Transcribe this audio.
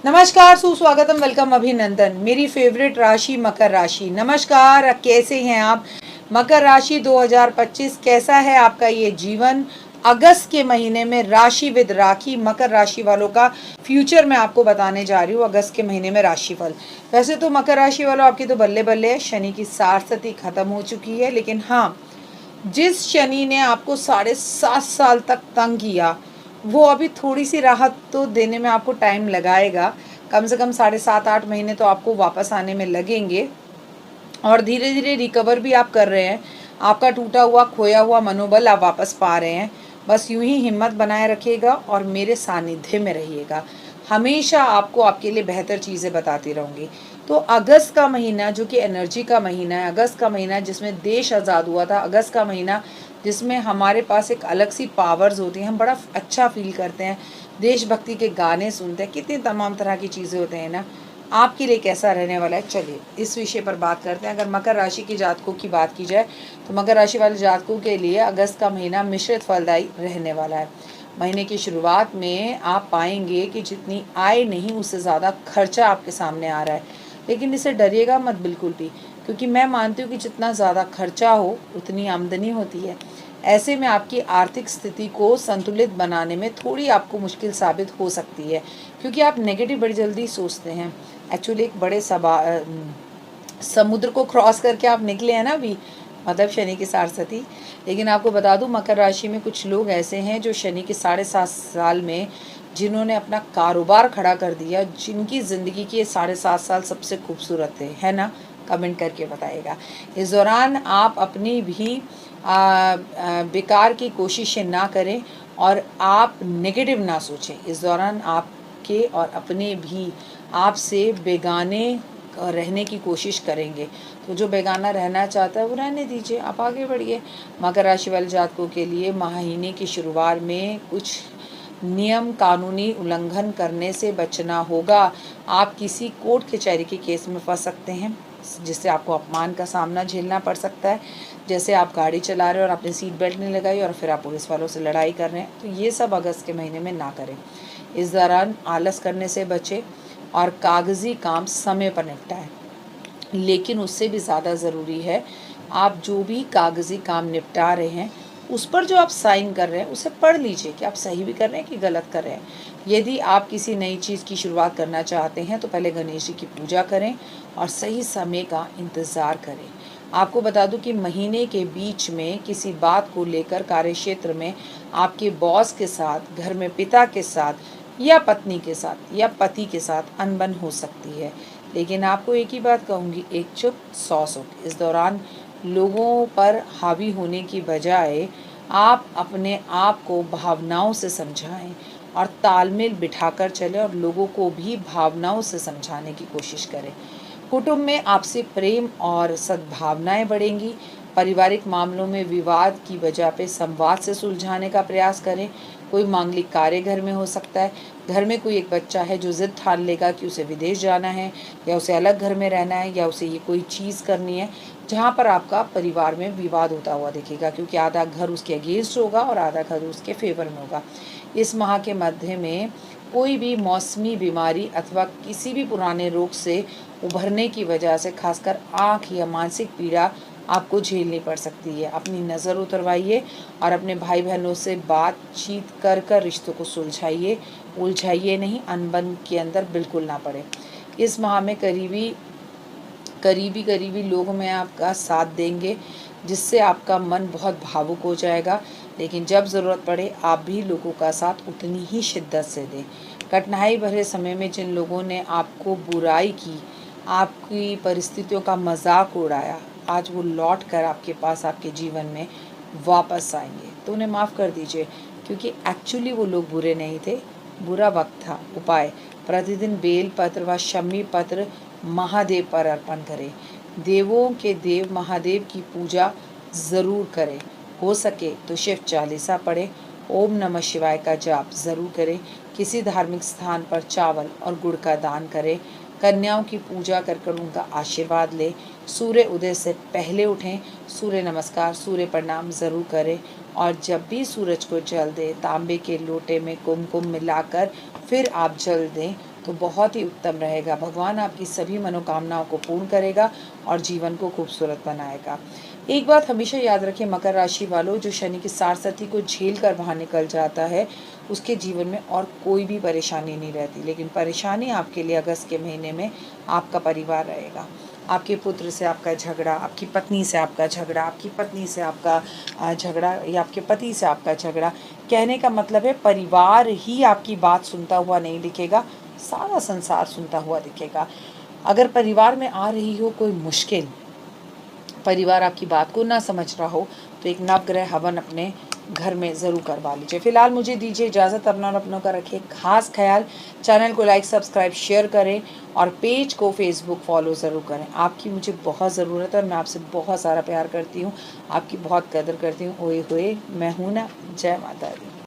नमस्कार, सुस्वागतम, वेलकम, अभिनंदन। मेरी फेवरेट राशि मकर राशि। नमस्कार, कैसे हैं आप? मकर राशि 2025 कैसा है आपका ये जीवन? अगस्त के महीने में राशि विद राखी मकर राशि वालों का फ्यूचर मैं आपको बताने जा रही हूँ। अगस्त के महीने में राशिफल। वैसे तो मकर राशि वालों आपकी तो बल्ले बल्ले है, शनि की साढ़े खत्म हो चुकी है, लेकिन हाँ, जिस शनि ने आपको 7.5 साल तक तंग किया, वो अभी थोड़ी सी राहत तो देने में आपको टाइम लगाएगा। कम से कम 7.5-8 महीने तो आपको वापस आने में लगेंगे और धीरे धीरे रिकवर भी आप कर रहे हैं। आपका टूटा हुआ खोया हुआ मनोबल आप वापस पा रहे हैं। बस यूं ही हिम्मत बनाए रखिएगा और मेरे सानिध्य में रहिएगा। हमेशा आपको आपके लिए बेहतर चीज़ें बताती रहूँगी। तो अगस्त का महीना जो कि एनर्जी का महीना है, अगस्त का महीना जिसमें देश आज़ाद हुआ था, अगस्त का महीना जिसमें हमारे पास एक अलग सी पावर्स होती हैं, हम बड़ा अच्छा फील करते हैं, देशभक्ति के गाने सुनते हैं, कितनी तमाम तरह की चीज़ें होते हैं ना। आपके लिए कैसा रहने वाला है, चलिए इस विषय पर बात करते हैं। अगर मकर राशि के जातकों की बात की जाए तो मकर राशि वाले जातकों के लिए अगस्त का महीना मिश्रित फलदायी रहने वाला है। महीने की शुरुआत में आप पाएंगे कि जितनी आय नहीं उससे ज़्यादा खर्चा आपके सामने आ रहा है, लेकिन इससे डरिएगा मत बिल्कुल भी, क्योंकि मैं मानती हूँ कि जितना ज़्यादा खर्चा हो उतनी आमदनी होती है। ऐसे में आपकी आर्थिक स्थिति को संतुलित बनाने में थोड़ी आपको मुश्किल साबित हो सकती है, क्योंकि आप नेगेटिव बड़ी जल्दी सोचते हैं। एक्चुअली एक बड़े समुद्र को क्रॉस करके आप निकले हैं ना अभी, मतलब शनि की साढ़े। लेकिन आपको बता दूं, मकर राशि में कुछ लोग ऐसे हैं जो शनि के 7.5 साल में जिन्होंने अपना कारोबार खड़ा कर दिया, जिनकी ज़िंदगी के 7.5 साल सबसे खूबसूरत थे, है ना? कमेंट करके बताइएगा। इस दौरान आप अपनी भी बेकार की कोशिशें ना करें और आप नेगेटिव ना सोचें। इस दौरान आपके और अपने भी आपसे बेगाने रहने की कोशिश करेंगे, तो जो बेगाना रहना चाहता है वो रहने दीजिए, आप आगे बढ़िए। मकर राशि वाले जातकों के लिए महीने की शुरुआत में कुछ नियम कानूनी उल्लंघन करने से बचना होगा। आप किसी कोर्ट कचहरी के केस में फंस सकते हैं, जिससे आपको अपमान का सामना झेलना पड़ सकता है। जैसे आप गाड़ी चला रहे हो और आपने सीट बेल्ट नहीं लगाई और फिर आप पुलिस वालों से लड़ाई कर रहे हैं, तो ये सब अगस्त के महीने में ना करें। इस दौरान आलस करने से बचें और कागज़ी काम समय पर निपटाएं। लेकिन उससे भी ज़्यादा ज़रूरी है, आप जो भी कागज़ी काम निपटा रहे हैं उस पर जो आप साइन कर रहे हैं उसे पढ़ लीजिए कि आप सही भी कर रहे हैं कि गलत कर रहे हैं। यदि आप किसी नई चीज़ की शुरुआत करना चाहते हैं तो पहले गणेश जी की पूजा करें और सही समय का इंतज़ार करें। आपको बता दूं कि महीने के बीच में किसी बात को लेकर कार्यक्षेत्र में आपके बॉस के साथ, घर में पिता के साथ या पत्नी के साथ या पति के साथ अनबन हो सकती है। लेकिन आपको एक ही बात कहूँगी, एक चुप 100 सुख। इस दौरान लोगों पर हावी होने की बजाय आप अपने आप को भावनाओं से समझाएं और तालमेल बिठाकर चलें और लोगों को भी भावनाओं से समझाने की कोशिश करें। कुटुंब में आपसी प्रेम और सद्भावनाएं बढ़ेंगी। पारिवारिक मामलों में विवाद की वजह पे संवाद से सुलझाने का प्रयास करें। कोई मांगलिक कार्य घर में हो सकता है। घर में कोई एक बच्चा है जो ज़िद ठान लेगा कि उसे विदेश जाना है या उसे अलग घर में रहना है या उसे ये कोई चीज़ करनी है, जहाँ पर आपका परिवार में विवाद होता हुआ दिखेगा, क्योंकि आधा घर उसके अगेंस्ट होगा और आधा घर उसके फेवर में होगा। इस माह के मध्य में कोई भी मौसमी बीमारी अथवा किसी भी पुराने रोग से उभरने की वजह से खासकर आँख या मानसिक पीड़ा आपको झेलनी पड़ सकती है। अपनी नज़र उतरवाइए और अपने भाई बहनों से बातचीत कर कर रिश्तों को सुलझाइए, उलझाइए नहीं, अनबन के अंदर बिल्कुल ना पड़े। इस माह में करीबी लोग में आपका साथ देंगे, जिससे आपका मन बहुत भावुक हो जाएगा। लेकिन जब ज़रूरत पड़े आप भी लोगों का साथ उतनी ही शिद्दत से दें। कठिनाई भरे समय में जिन लोगों ने आपको बुराई की, आपकी परिस्थितियों का मजाक उड़ाया, आज वो लौट कर आपके पास आपके जीवन में वापस आएंगे, तो उन्हें माफ़ कर दीजिए, क्योंकि एक्चुअली वो लोग बुरे नहीं थे, बुरा वक्त था। उपाय: प्रतिदिन बेल पत्र व शमी पत्र महादेव पर अर्पण करें। देवों के देव महादेव की पूजा ज़रूर करें। हो सके तो शिव चालीसा पढ़ें। ओम नमः शिवाय का जाप ज़रूर करें। किसी धार्मिक स्थान पर चावल और गुड़ का दान करें। कन्याओं की पूजा कर कर उनका आशीर्वाद लें। सूर्य उदय से पहले उठें। सूर्य नमस्कार, सूर्य प्रणाम ज़रूर करें। और जब भी सूरज को जल दें, तांबे के लोटे में कुमकुम मिलाकर फिर आप जल दें, तो बहुत ही उत्तम रहेगा। भगवान आपकी सभी मनोकामनाओं को पूर्ण करेगा और जीवन को खूबसूरत बनाएगा। एक बात हमेशा याद रखें मकर राशि वालों, जो शनि की सारसती को झेल कर बाहर निकल जाता है उसके जीवन में और कोई भी परेशानी नहीं रहती, लेकिन परेशानी आपके लिए अगस्त के महीने में आपका परिवार रहेगा। आपके पुत्र से आपका झगड़ा, आपकी पत्नी से आपका झगड़ा, आपकी पत्नी से आपका झगड़ा या आपके पति से आपका झगड़ा। कहने का मतलब है परिवार ही आपकी बात सुनता हुआ नहीं दिखेगा, सारा संसार सुनता हुआ दिखेगा। अगर परिवार में आ रही हो कोई मुश्किल, परिवार आपकी बात को ना समझ रहा हो, तो एक नवग्रह हवन अपने घर में ज़रूर करवा लीजिए। फिलहाल मुझे दीजिए इजाज़त, अपना और अपनों का रखिए खास ख्याल। चैनल को लाइक सब्सक्राइब शेयर करें और पेज को फेसबुक फॉलो ज़रूर करें। आपकी मुझे बहुत ज़रूरत है और मैं आपसे बहुत सारा प्यार करती हूँ, आपकी बहुत कदर करती हूँ। ओए होए मैं हूँ ना। जय माता दी।